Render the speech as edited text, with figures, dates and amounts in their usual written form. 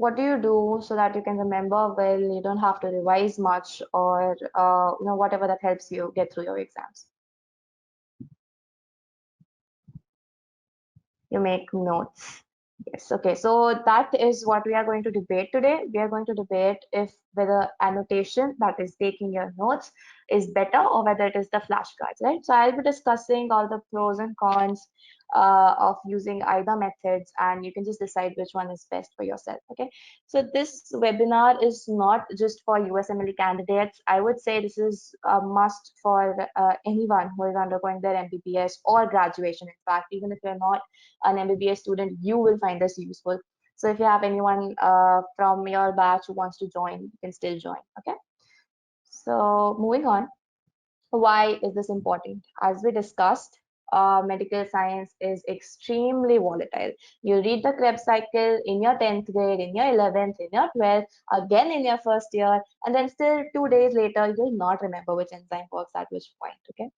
what do you do so that you can remember well, you don't have to revise much, or whatever that helps you get through your exams? You make notes. Yes, okay. So that is what we are going to debate today. We are going to debate if whether annotation, that is taking your notes, is better, or whether it is the flashcards, right? So I'll be discussing all the pros and cons of using either methods, and you can just decide which one is best for yourself. Okay. So this webinar is not just for USMLE candidates. I would say this is a must for anyone who is undergoing their MBBS or graduation. In fact, even if you're not an MBBS student, you will find this useful. So if you have anyone from your batch who wants to join, you can still join. Okay. So moving on, why is this important? As we discussed, medical science is extremely volatile. You read the Krebs cycle in your 10th grade, in your 11th, in your 12th, again in your first year, and then still 2 days later, you'll not remember which enzyme works at which point. Okay.